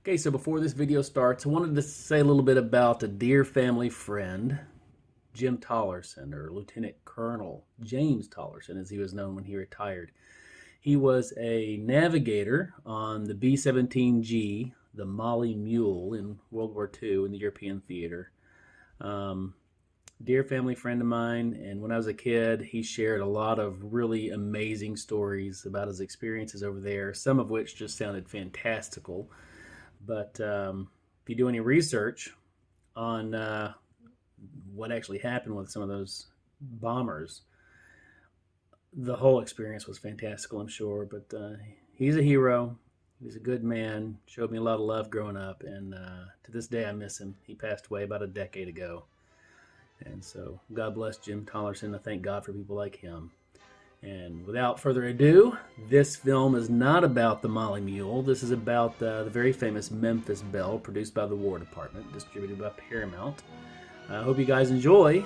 Okay, so before this video starts, I wanted to say a little bit about a dear family friend, Jim Tollerson, or Lieutenant Colonel James Tollerson, as he was known when he retired. He was a navigator on the B-17G, the Molly Mule, in World War II in the European theater. Um, Dear family friend of mine, and when I was a kid, he shared a lot of really amazing stories about his experiences over there, some of which just sounded fantastical. But if you do any research on what actually happened with some of those bombers, the whole experience was fantastical, I'm sure. But he's a hero. He's a good man. Showed me a lot of love growing up, and to this day, I miss him. He passed away about a decade ago, and so God bless Jim Tollerson. I thank God for people like him. And without further ado, this film is not about the Molly Mule. This is about the very famous Memphis Belle, produced by the War Department, distributed by Paramount. I hope you guys enjoy,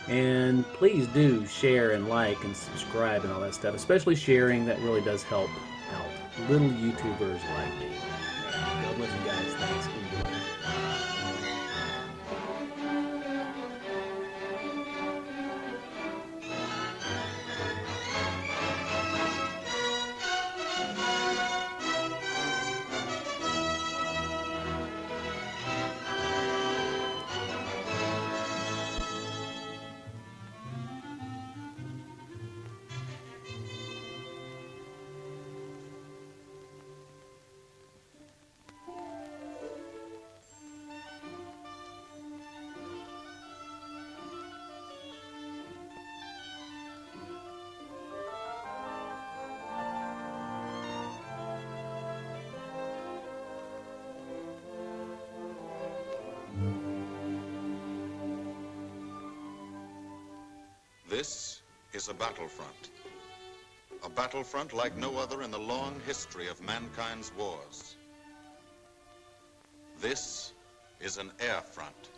and please do share and like and subscribe and all that stuff, especially sharing. That really does help out little YouTubers like me. God bless you guys. Thanks. Enjoy. This is a battlefront like no other in the long history of mankind's wars. This is an air front.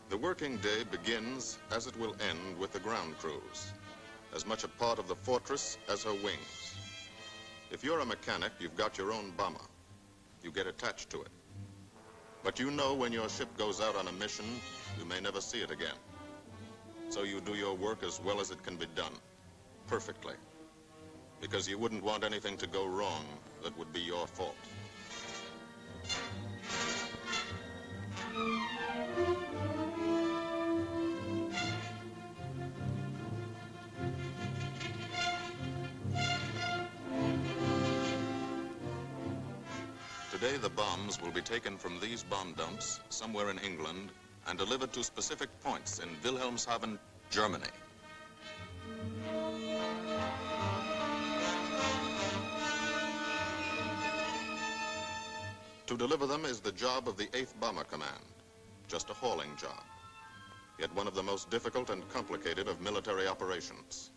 The working day begins, as it will end, with the ground crews, as much a part of the fortress as her wings. If you're a mechanic, you've got your own bomber. You get attached to it. But you know when your ship goes out on a mission, you may never see it again. So you do your work as well as it can be done, perfectly, because you wouldn't want anything to go wrong that would be your fault. Today, the bombs will be taken from these bomb dumps somewhere in England and delivered to specific points in Wilhelmshaven, Germany. To deliver them is the job of the 8th Bomber Command, just a hauling job, yet one of the most difficult and complicated of military operations.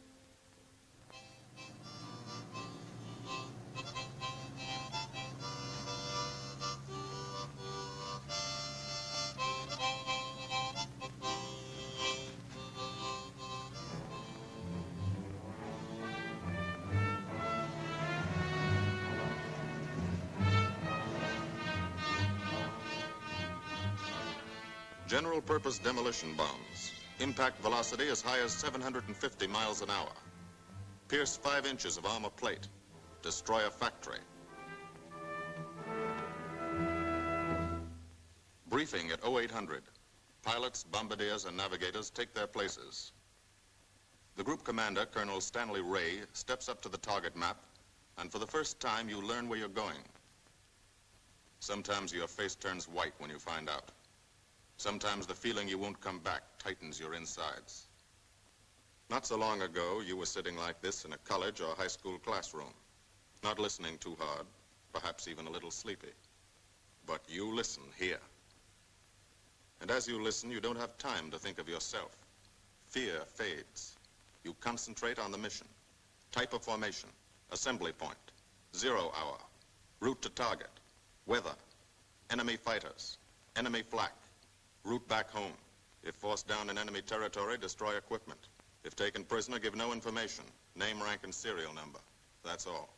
General-purpose demolition bombs, impact velocity as high as 750 miles an hour, pierce 5 inches of armor plate, destroy a factory. Briefing at 0800. Pilots, bombardiers, and navigators take their places. The group commander, Colonel Stanley Ray, steps up to the target map, and for the first time, you learn where you're going. Sometimes your face turns white when you find out. Sometimes the feeling you won't come back tightens your insides. Not so long ago, you were sitting like this in a college or high school classroom, not listening too hard, perhaps even a little sleepy. But you listen here. And as you listen, you don't have time to think of yourself. Fear fades. You concentrate on the mission. Type of formation, assembly point, 0 hour, route to target, weather, enemy fighters, enemy flak, route back home. If forced down in enemy territory, destroy equipment. If taken prisoner, give no information. Name, rank, and serial number. That's all.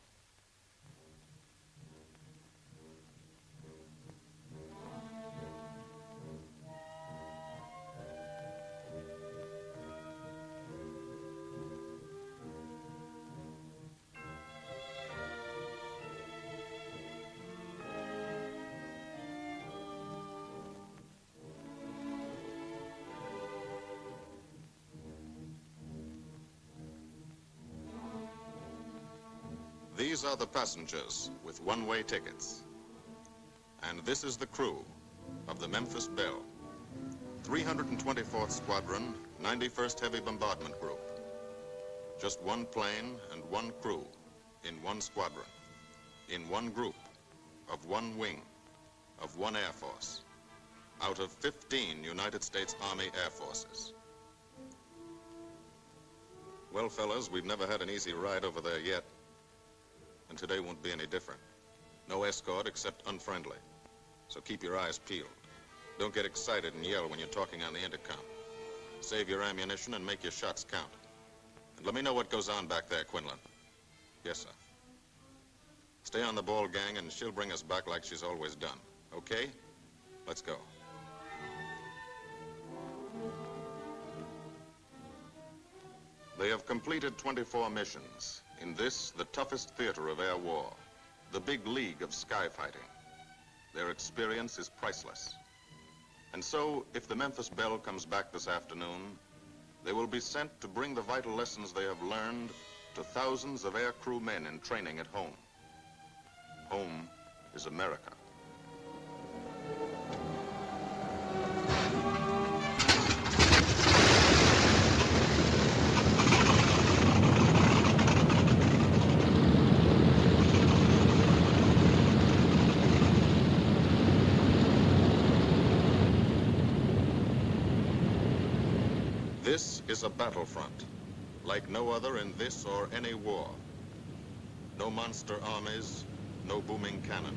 These are the passengers with one-way tickets. And this is the crew of the Memphis Belle, 324th Squadron, 91st Heavy Bombardment Group. Just one plane and one crew in one squadron, in one group, of one wing, of one Air Force, out of 15 United States Army Air Forces. Well, fellas, we've never had an easy ride over there yet. And today won't be any different. No escort except unfriendly. So keep your eyes peeled. Don't get excited and yell when you're talking on the intercom. Save your ammunition and make your shots count. And let me know what goes on back there, Quinlan. Yes, sir. Stay on the ball, gang, and she'll bring us back like she's always done. Okay? Let's go. They have completed 24 missions. In this, the toughest theater of air war, the big league of sky fighting. Their experience is priceless. And so, if the Memphis Belle comes back this afternoon, they will be sent to bring the vital lessons they have learned to thousands of air crew men in training at home. Home is America. This is a battlefront, like no other in this or any war. No monster armies, no booming cannon.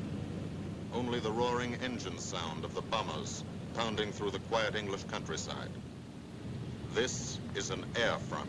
Only the roaring engine sound of the bombers pounding through the quiet English countryside. This is an air front.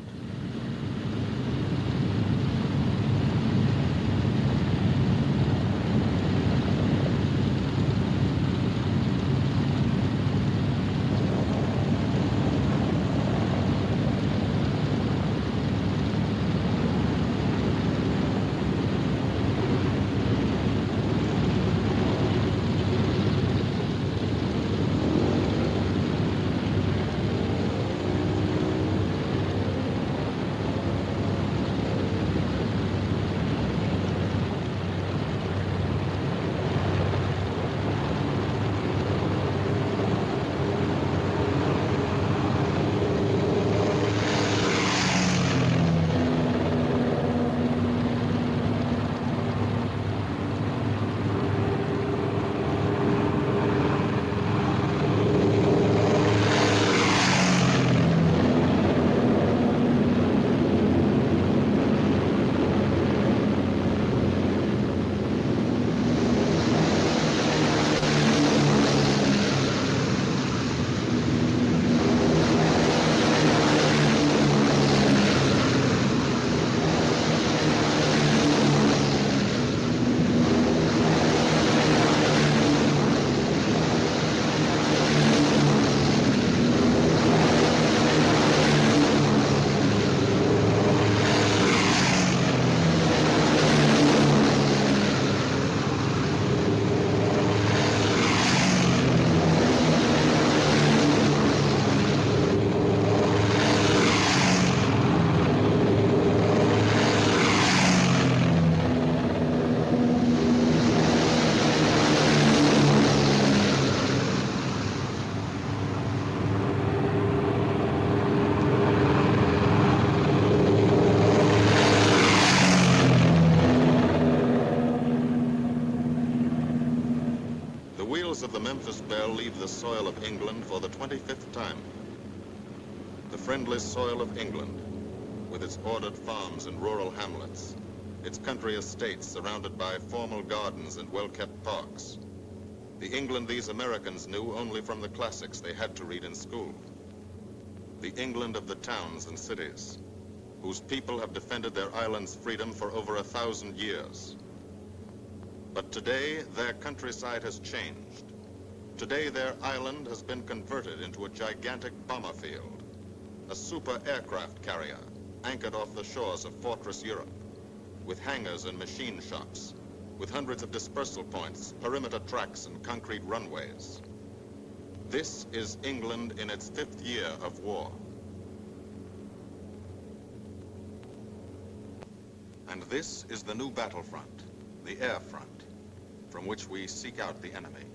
wheels of the Memphis Belle leave the soil of England for the 25th time. The friendly soil of England, with its ordered farms and rural hamlets, its country estates surrounded by formal gardens and well-kept parks. The England these Americans knew only from the classics they had to read in school. The England of the towns and cities, whose people have defended their island's freedom for over 1,000 years. But today, their countryside has changed. Today, their island has been converted into a gigantic bomber field, a super aircraft carrier anchored off the shores of Fortress Europe, with hangars and machine shops, with hundreds of dispersal points, perimeter tracks, and concrete runways. This is England in its 5th year of war. And this is the new battlefront, the air front, from which we seek out the enemy.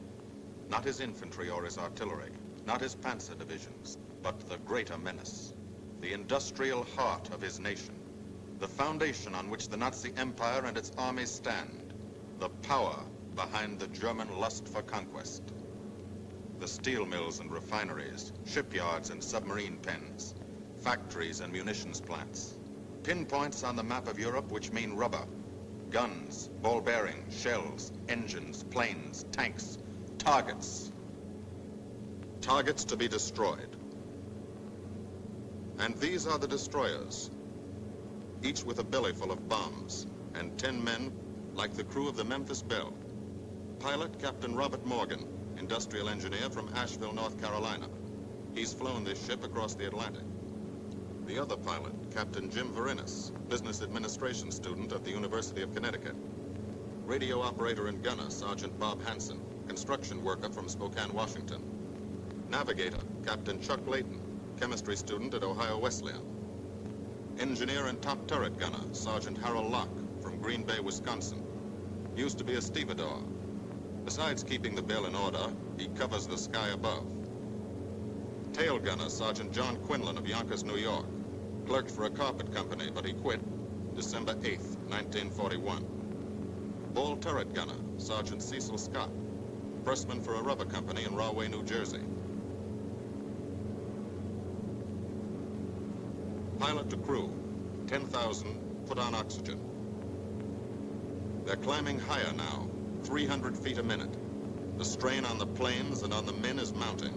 Not his infantry or his artillery, not his panzer divisions, but the greater menace, the industrial heart of his nation, the foundation on which the Nazi Empire and its armies stand, the power behind the German lust for conquest. The steel mills and refineries, shipyards and submarine pens, factories and munitions plants. Pinpoints on the map of Europe which mean rubber, guns, ball bearings, shells, engines, planes, tanks, targets. Targets to be destroyed. And these are the destroyers, each with a belly full of bombs, and 10 men like the crew of the Memphis Belle. Pilot Captain Robert Morgan, industrial engineer from Asheville, North Carolina. He's flown this ship across the Atlantic. The other pilot, Captain Jim Verinis, business administration student at the University of Connecticut. Radio operator and gunner, Sergeant Bob Hansen, construction worker from Spokane, Washington. Navigator, Captain Chuck Layton, chemistry student at Ohio Wesleyan. Engineer and top turret gunner, Sergeant Harold Locke, from Green Bay, Wisconsin. Used to be a stevedore. Besides keeping the Belle in order, he covers the sky above. Tail gunner, Sergeant John Quinlan of Yonkers, New York. Clerked for a carpet company, but he quit December 8th, 1941. Ball turret gunner, Sergeant Cecil Scott. Pressman for a rubber company in Rahway, New Jersey. Pilot to crew, 10,000, put on oxygen. They're climbing higher now, 300 feet a minute. The strain on the planes and on the men is mounting.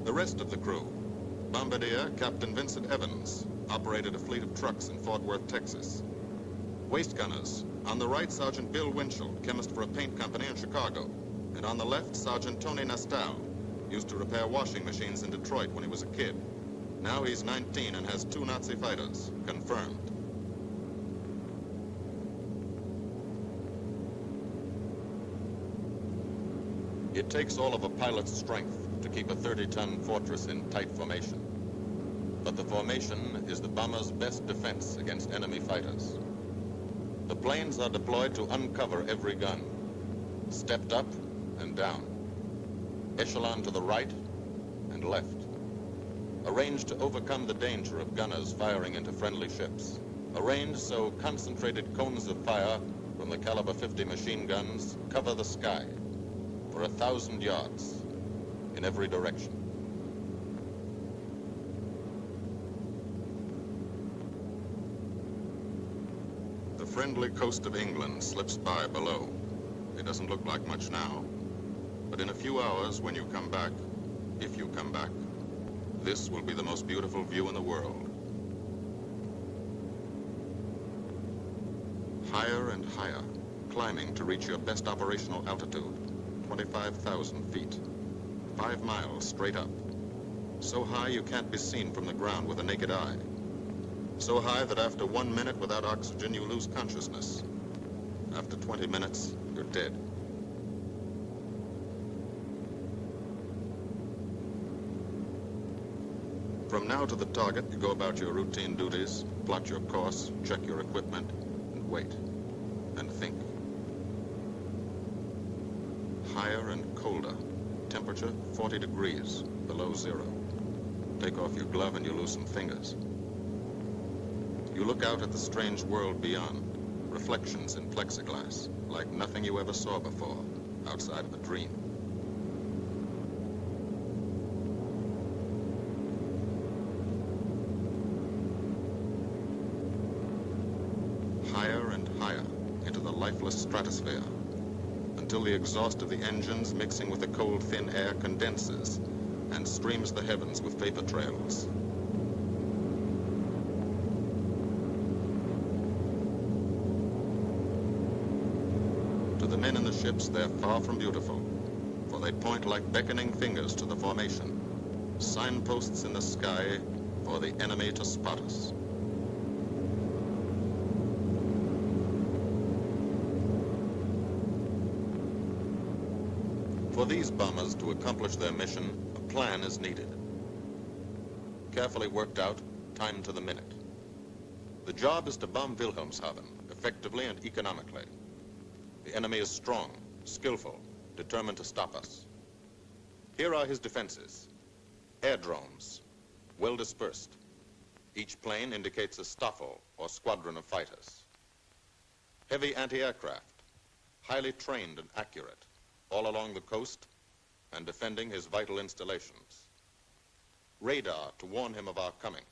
The rest of the crew, Bombardier Captain Vincent Evans, operated a fleet of trucks in Fort Worth, Texas. Waist gunners, on the right, Sergeant Bill Winchell, chemist for a paint company in Chicago. And on the left, Sergeant Tony Nastal, used to repair washing machines in Detroit when he was a kid. Now he's 19 and has 2 Nazi fighters, confirmed. It takes all of a pilot's strength to keep a 30-ton fortress in tight formation. But the formation is the bomber's best defense against enemy fighters. The planes are deployed to uncover every gun, stepped up and down, echelon to the right and left, arranged to overcome the danger of gunners firing into friendly ships, arranged so concentrated cones of fire from the caliber 50 machine guns cover the sky for 1,000 yards in every direction. The friendly coast of England slips by below. It doesn't look like much now, but in a few hours when you come back, if you come back, this will be the most beautiful view in the world. Higher and higher, climbing to reach your best operational altitude, 25,000 feet. 5 miles straight up. So high you can't be seen from the ground with the naked eye. So high that after 1 minute without oxygen, you lose consciousness. After 20 minutes, you're dead. From now to the target, you go about your routine duties, plot your course, check your equipment, and wait, and think. Higher and colder. Temperature 40 degrees, below zero. Take off your glove and you lose some fingers. You look out at the strange world beyond. reflections in plexiglass, like nothing you ever saw before, outside of a dream. Higher and higher into the lifeless stratosphere, until the exhaust of the engines mixing with the cold, thin air condenses and streams the heavens with vapor trails. To the men in the ships, they're far from beautiful, for they point like beckoning fingers to the formation, signposts in the sky for the enemy to spot us. For these bombers to accomplish their mission, a plan is needed. Carefully worked out, timed to the minute. The job is to bomb Wilhelmshaven effectively and economically. The enemy is strong, skillful, determined to stop us. Here are his defenses. Airdromes, well dispersed. Each plane indicates a Staffel, or squadron of fighters. Heavy anti-aircraft, highly trained and accurate, all along the coast and defending his vital installations. Radar to warn him of our coming.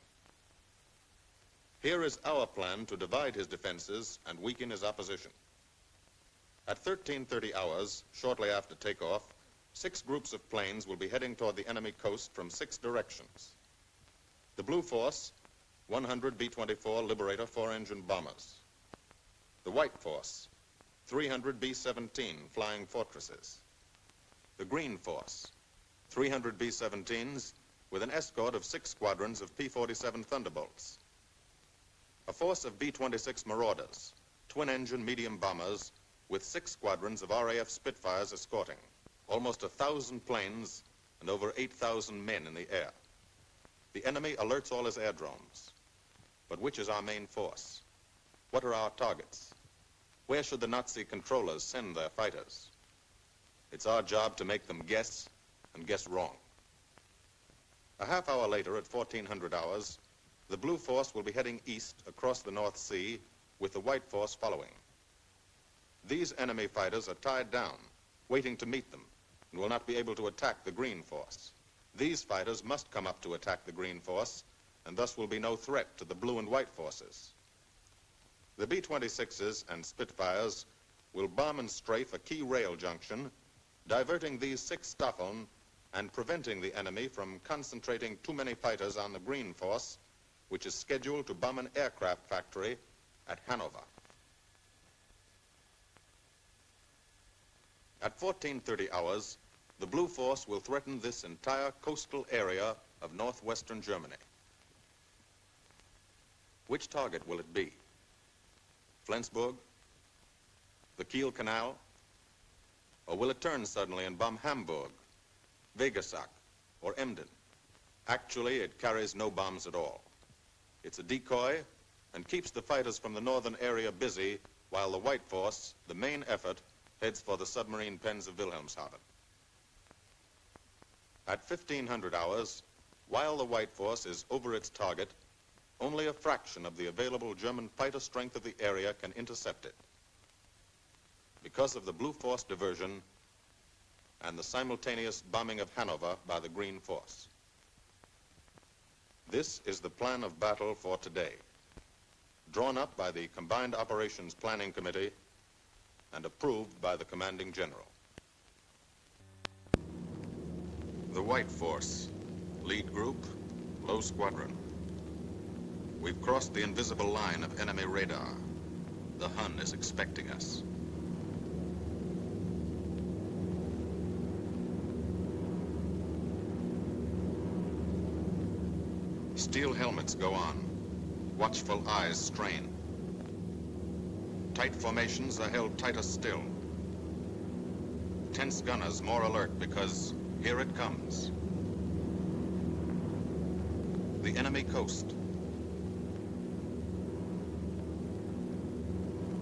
Here is our plan to divide his defenses and weaken his opposition. At 13:30 hours, shortly after takeoff, 6 groups of planes will be heading toward the enemy coast from 6 directions. The Blue Force, 100 B-24 Liberator 4-engine bombers. The White Force, 300 B-17 Flying Fortresses. The Green Force, 300 B-17s with an escort of 6 squadrons of P-47 Thunderbolts. A force of B-26 Marauders, twin-engine medium bombers with 6 squadrons of RAF Spitfires escorting. Almost 1,000 planes and over 8,000 men in the air. The enemy alerts all his airdromes. But which is our main force? What are our targets? Where should the Nazi controllers send their fighters? It's our job to make them guess, and guess wrong. A half hour later, at 1400 hours, the Blue Force will be heading east across the North Sea, with the White Force following. These enemy fighters are tied down, waiting to meet them, and will not be able to attack the Green Force. These fighters must come up to attack the Green Force, and thus will be no threat to the Blue and White Forces. The B-26s and Spitfires will bomb and strafe a key rail junction, diverting these 6 Staffeln and preventing the enemy from concentrating too many fighters on the Green Force, which is scheduled to bomb an aircraft factory at Hanover. At 14:30 hours, the Blue Force will threaten this entire coastal area of northwestern Germany. Which target will it be? Flensburg? The Kiel Canal? Or will it turn suddenly and bomb Hamburg, Wegesack, or Emden? Actually, it carries no bombs at all. It's a decoy and keeps the fighters from the northern area busy while the White Force, the main effort, heads for the submarine pens of Wilhelmshaven. At 1500 hours, while the White Force is over its target, only a fraction of the available German fighter strength of the area can intercept it. Because of the Blue Force diversion and the simultaneous bombing of Hanover by the Green Force. This is the plan of battle for today, drawn up by the Combined Operations Planning Committee and approved by the Commanding General. The White Force, lead group, low squadron. We've crossed the invisible line of enemy radar. The Hun is expecting us. Steel helmets go on. Watchful eyes strain. Tight formations are held tighter still. Tense gunners more alert because here it comes. The enemy coast.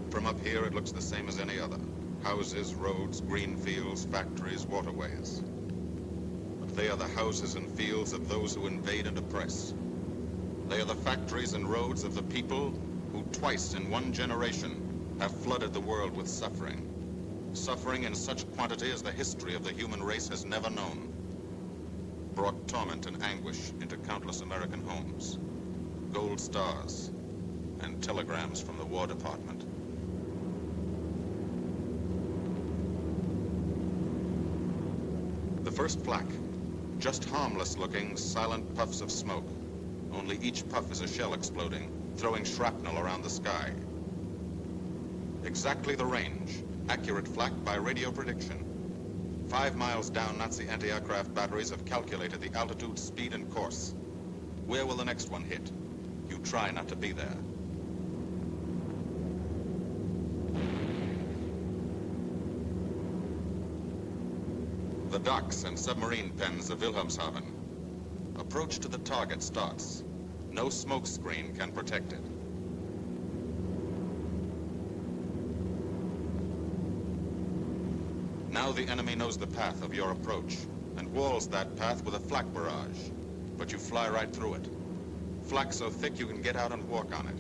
From up here, it looks the same as any other. Houses, roads, green fields, factories, waterways. But they are the houses and fields of those who invade and oppress. They are the factories and roads of the people who twice in one generation have flooded the world with suffering. Suffering in such quantity as the history of the human race has never known. Brought torment and anguish into countless American homes. Gold stars and telegrams from the War Department. The first flak, just harmless-looking, silent puffs of smoke. Only each puff is a shell exploding, throwing shrapnel around the sky. Exactly the range, accurate flak by radio prediction. 5 miles down, Nazi anti-aircraft batteries have calculated the altitude, speed, and course. Where will the next one hit? You try not to be there. The docks and submarine pens of Wilhelmshaven. Approach to the target starts. No smoke screen can protect it. Now the enemy knows the path of your approach and walls that path with a flak barrage, but you fly right through it. Flak so thick you can get out and walk on it.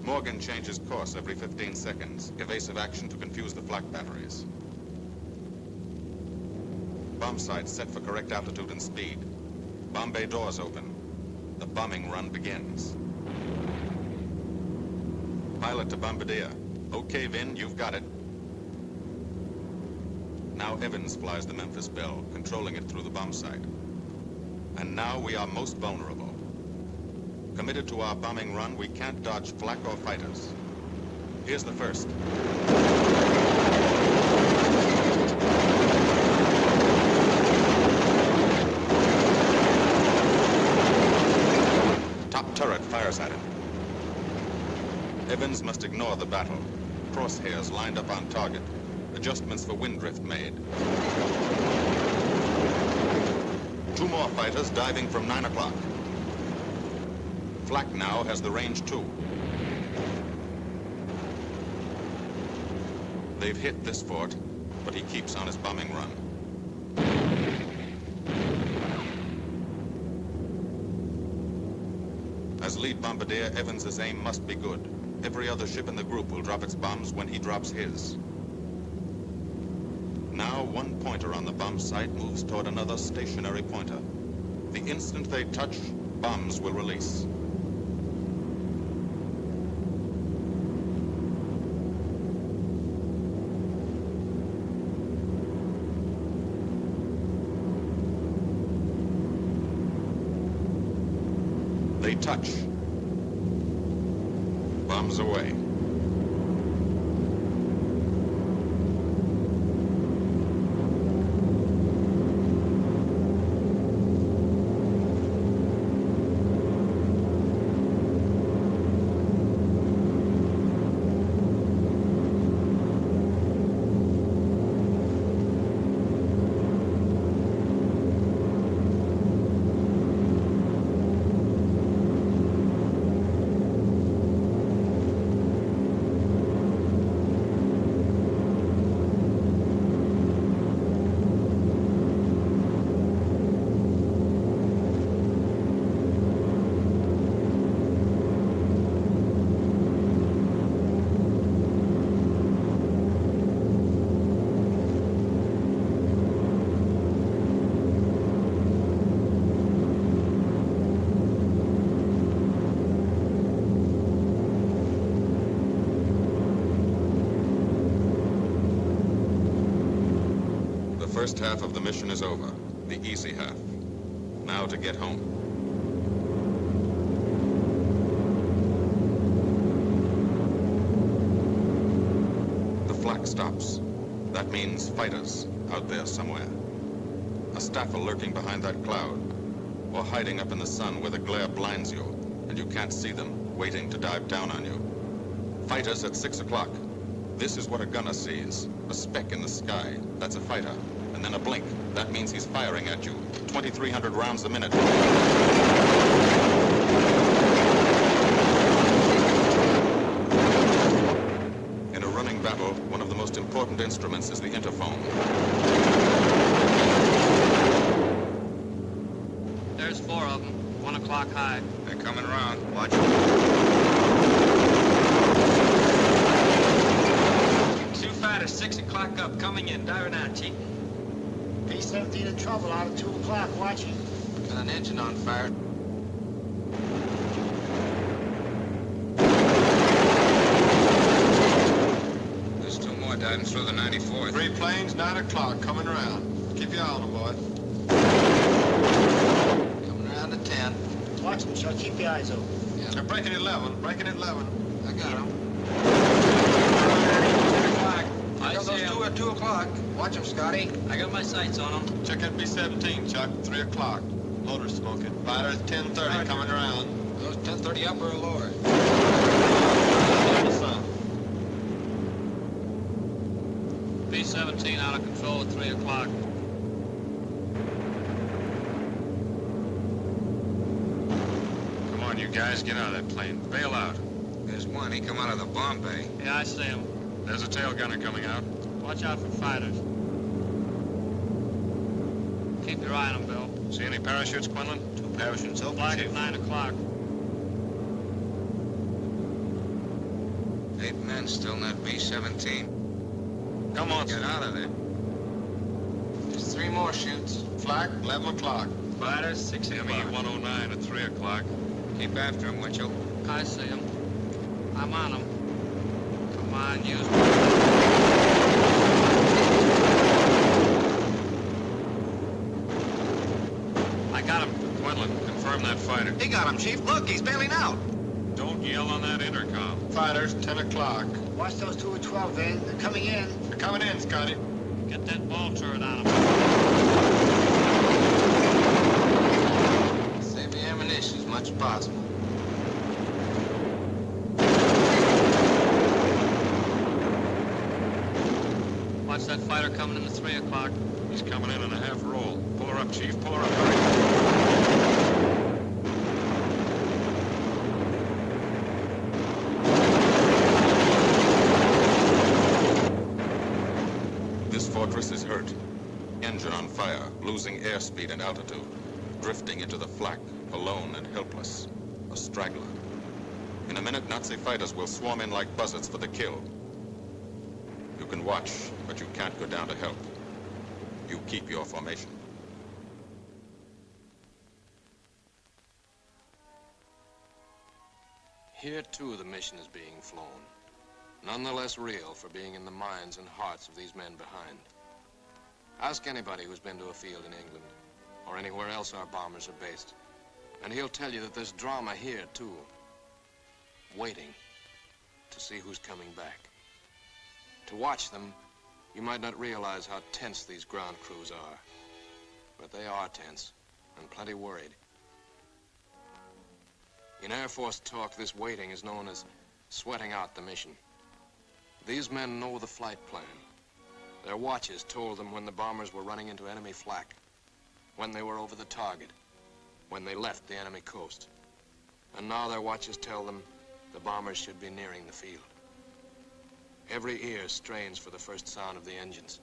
Morgan changes course every 15 seconds. Evasive action to confuse the flak batteries. Bomb sights set for correct altitude and speed. Bomb bay doors open. The bombing run begins. Pilot to bombardier. Okay, Vin, you've got it. Now Evans flies the Memphis Belle, controlling it through the bomb sight. And now we are most vulnerable. Committed to our bombing run, we can't dodge flak or fighters. Here's the first. Top turret fires at him. Evans must ignore the battle. Crosshairs lined up on target. Adjustments for wind drift made. 2 more fighters diving from 9 o'clock. Flak now has the range too. They've hit this fort, but he keeps on his bombing run. As lead bombardier, Evans's aim must be good. Every other ship in the group will drop its bombs when he drops his. Now one pointer on the bomb site moves toward another stationary pointer. The instant they touch, bombs will release. They touch. Bombs away. The first half of the mission is over, the easy half. Now to get home. The flak stops. That means fighters out there somewhere. A staffer lurking behind that cloud, or hiding up in the sun where the glare blinds you, and you can't see them, waiting to dive down on you. Fighters at 6 o'clock. This is what a gunner sees. A speck in the sky. That's a fighter. And then a blink. That means he's firing at you. 2,300 rounds a minute. In a running battle, one of the most important instruments is the interphone. There's 4 of them, 1 o'clock high. They're coming around. Watch it. 2 fighters, 6 o'clock up, coming in. Diving out, Chief. B-17 in trouble out at 2 o'clock, watching. Got an engine on fire. There's 2 more diving through the 94th. 3 planes, 9 o'clock, coming around. Keep your eye on them, boy. Coming around to 10. Watch them, Chuck. Keep your eyes open. Yeah. They're breaking 11, breaking 11. I got them. 10 o'clock. I got those 2 at 2 o'clock. Watch them, Scotty. I got my sights on them. Check that B-17, Chuck, 3 o'clock. Loader's smoking. Fighters, 10:30, coming around. Those 10:30 up or lower? Sun. B-17 out of control at 3 o'clock. Come on, you guys, get out of that plane. Bail out. There's one. He come out of the bomb bay. Yeah, I see him. There's a tail gunner coming out. Watch out for fighters. Keep your eye on them, Bill. See any parachutes, Quinlan? 2 parachutes open. Flag at 9 o'clock. 8 men still in that B-17. Come on, Get out of there. There's 3 more chutes. Flak, 11 o'clock. Fighters, 6 o'clock. ME-109 at 3 o'clock. Keep after him, Winchell. I see him. I'm on him. Come on, use me. I got him. Quinlan, confirm that fighter. He got him, Chief. Look, he's bailing out. Don't yell on that intercom. Fighters, 10 o'clock. Watch those 2 at 12, Van. They're coming in. They're coming in, Scotty. Get that ball turret on him. Save the ammunition as much as possible. Watch that fighter coming in at 3 o'clock. He's coming in a half roll. Pull her up, Chief. Pull her up. Hurry. This fortress is hurt. Engine on fire, losing airspeed and altitude, drifting into the flak, alone and helpless. A straggler. In a minute, Nazi fighters will swarm in like buzzards for the kill. You can watch, but you can't go down to help. You keep your formation. Here, too, the mission is being flown. None the less real for being in the minds and hearts of these men behind. Ask anybody who's been to a field in England, or anywhere else our bombers are based, and he'll tell you that there's drama here, too. Waiting to see who's coming back. To watch them, you might not realize how tense these ground crews are. But they are tense, and plenty worried. In Air Force talk, this waiting is known as sweating out the mission. These men know the flight plan. Their watches told them when the bombers were running into enemy flak, when they were over the target, when they left the enemy coast. And now their watches tell them the bombers should be nearing the field. Every ear strains for the first sound of the engines.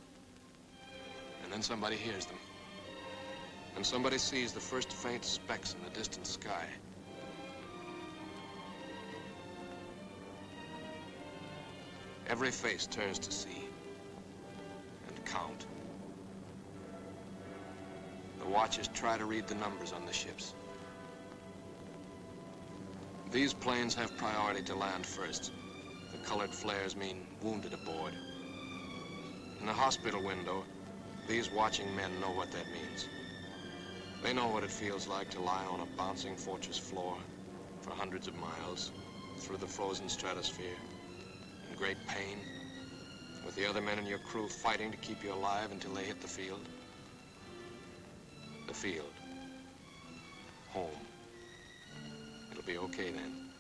And then somebody hears them. And somebody sees the first faint specks in the distant sky. Every face turns to see and count. The watchers try to read the numbers on the ships. These planes have priority to land first. The colored flares mean wounded aboard. In the hospital window, these watching men know what that means. They know what it feels like to lie on a bouncing fortress floor for hundreds of miles through the frozen stratosphere in great pain, with the other men in your crew fighting to keep you alive until they hit the field. The field. Home. It'll be okay then,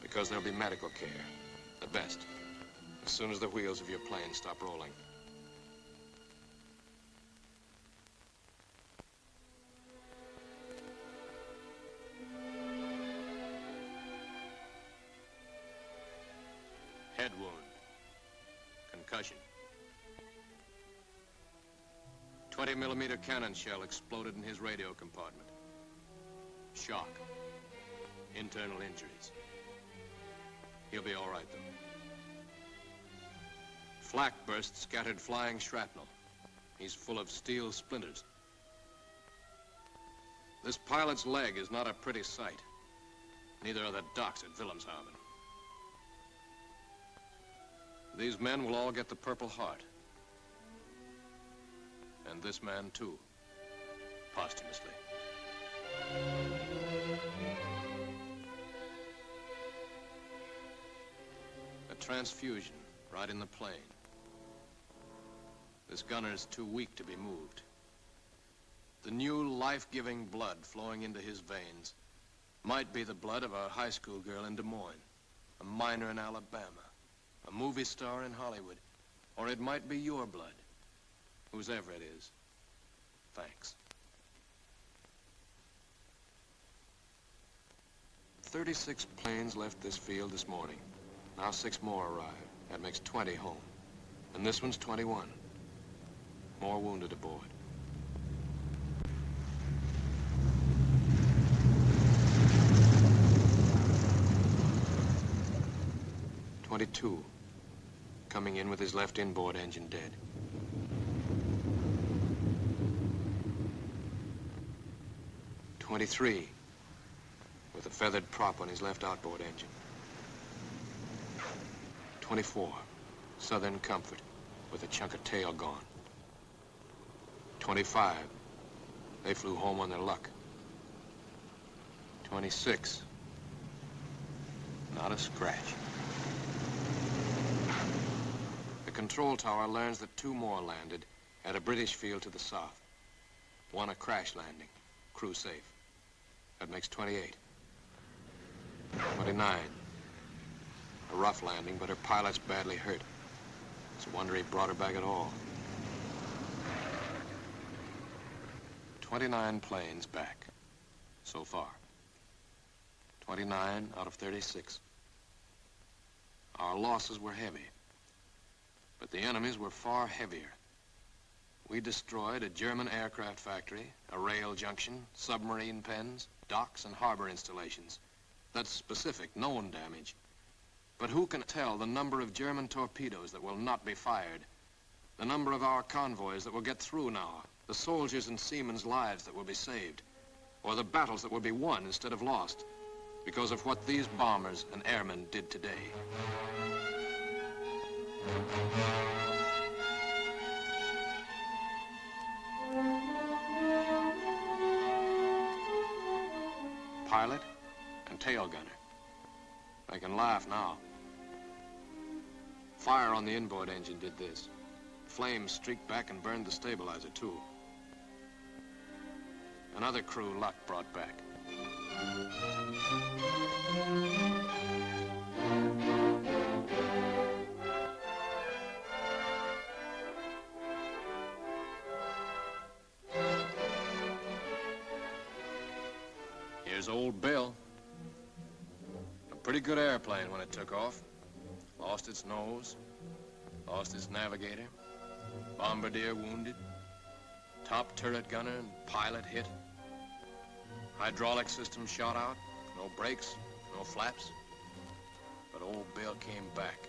because there'll be medical care. The best, as soon as the wheels of your plane stop rolling. Head wound. Concussion. 20-millimeter cannon shell exploded in his radio compartment. shock, internal injuries. He'll be all right, though. Flak burst scattered flying shrapnel. He's full of steel splinters. This pilot's leg is not a pretty sight. Neither are the docks at Wilhelmshaven. These men will all get the Purple Heart. And this man, too, posthumously. A transfusion right in the plane. This gunner's too weak to be moved. The new life-giving blood flowing into his veins might be the blood of a high school girl in Des Moines, a miner in Alabama, a movie star in Hollywood, or it might be your blood, whosever it is. Thanks. 36 planes left this field this morning. Now 6 more arrive. That makes 20 home. And this one's 21. More wounded aboard. .22, coming in with his left inboard engine dead. .23, with a feathered prop on his left outboard engine. .24, Southern Comfort, with a chunk of tail gone. .25, they flew home on their luck. .26, not a scratch. The control tower learns that 2 more landed at a British field to the south. 1 a crash landing, crew safe. That makes 28. 29. A rough landing, but her pilot's badly hurt. It's a wonder he brought her back at all. 29 planes back, so far. 29 out of 36. Our losses were heavy, but the enemy's were far heavier. We destroyed a German aircraft factory, a rail junction, submarine pens, docks, and harbor installations. That's specific, known damage. But who can tell the number of German torpedoes that will not be fired, the number of our convoys that will get through now, the soldiers' and seamen's lives that will be saved, or the battles that will be won instead of lost because of what these bombers and airmen did today. Pilot and tail gunner. They can laugh now. Fire on the inboard engine did this. Flames streaked back and burned the stabilizer, too. Another crew luck brought back. Here's old Bill. A pretty good airplane when it took off. Lost its nose, lost its navigator, bombardier wounded, top turret gunner and pilot hit, hydraulic system shot out, no brakes, no flaps, but old Bill came back.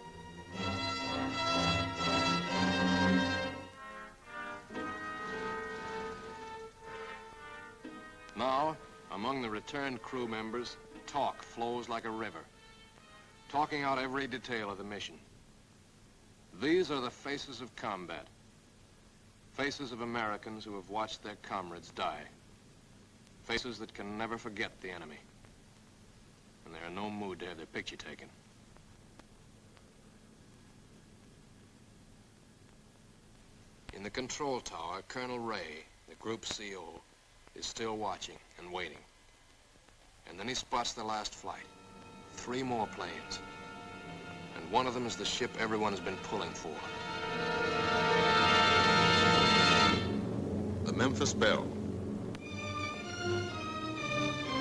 Now, among the returned crew members, talk flows like a river, talking out every detail of the mission. These are the faces of combat, faces of Americans who have watched their comrades die, faces that can never forget the enemy, and they're in no mood to have their picture taken. In the control tower, Colonel Ray, the group CO, is still watching and waiting. And then he spots the last flight. 3 more planes. And one of them is the ship everyone's been pulling for. The Memphis Belle.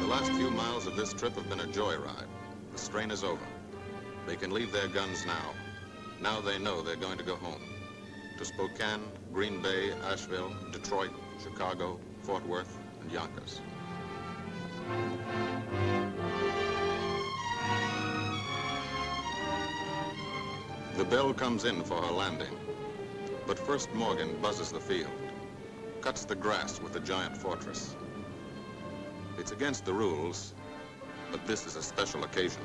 The last few miles of this trip have been a joyride. The strain is over. They can leave their guns now. Now they know they're going to go home. To Spokane, Green Bay, Asheville, Detroit, Chicago, Fort Worth, and Yonkers. The Belle comes in for her landing, but first Morgan buzzes the field, cuts the grass with the giant fortress. It's against the rules, but this is a special occasion.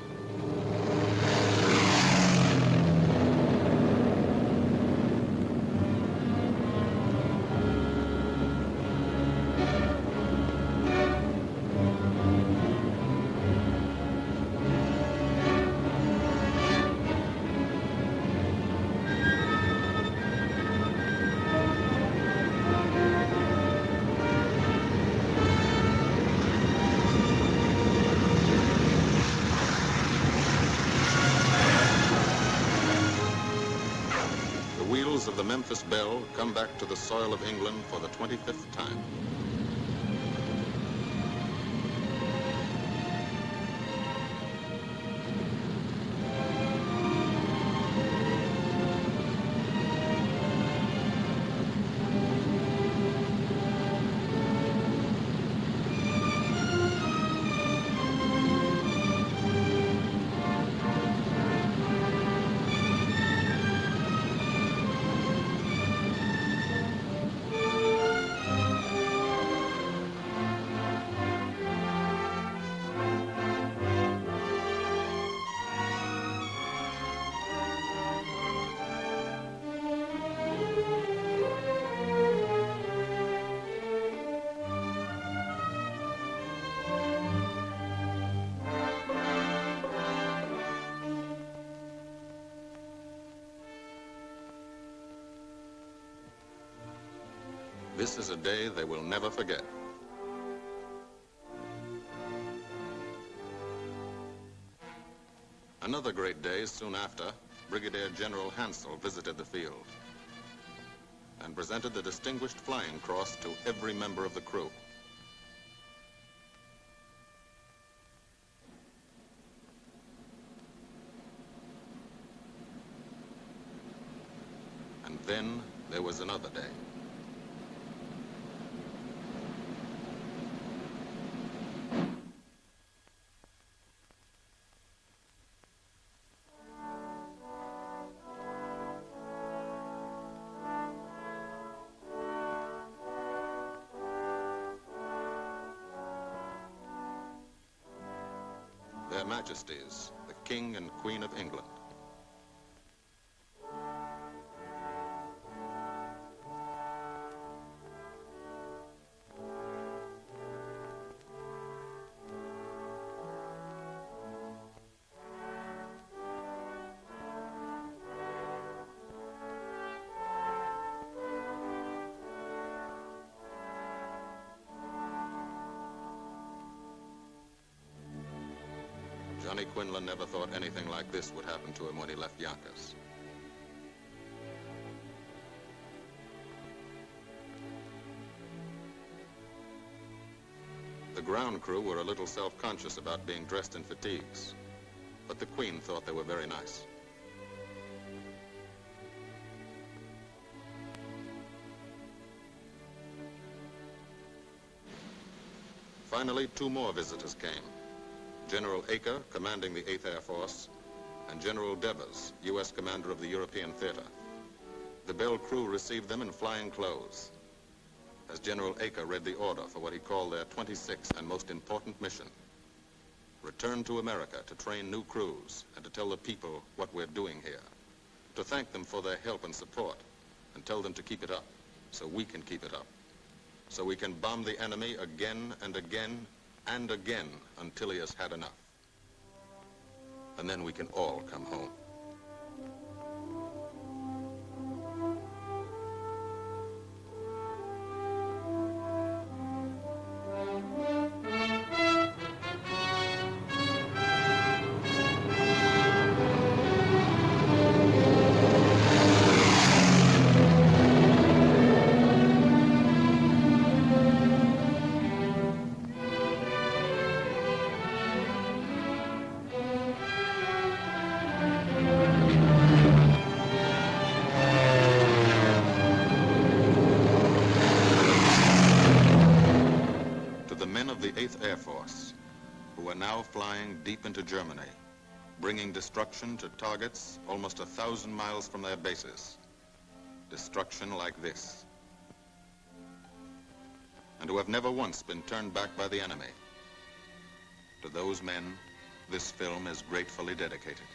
The wheels of the Memphis Belle come back to the soil of England for the 25th time. This is a day they will never forget. Another great day soon after, Brigadier General Hansel visited the field and presented the Distinguished Flying Cross to every member of the crew. And then there was another day. Their Majesties, the King and Queen of England. Johnny Quinlan never thought anything like this would happen to him when he left Yonkers. The ground crew were a little self-conscious about being dressed in fatigues, but the Queen thought they were very nice. Finally, two more visitors came. General Acre, commanding the 8th Air Force, and General Devers, U.S. commander of the European Theater. The Belle crew received them in flying clothes, as General Acre read the order for what he called their 26th and most important mission. Return to America to train new crews and to tell the people what we're doing here. To thank them for their help and support, and tell them to keep it up, so we can keep it up. So we can bomb the enemy again and again and again until he has had enough. And then we can all come home. The 8th Air Force, who are now flying deep into Germany, bringing destruction to targets almost 1,000 miles from their bases. Destruction like this. And who have never once been turned back by the enemy. To those men, this film is gratefully dedicated.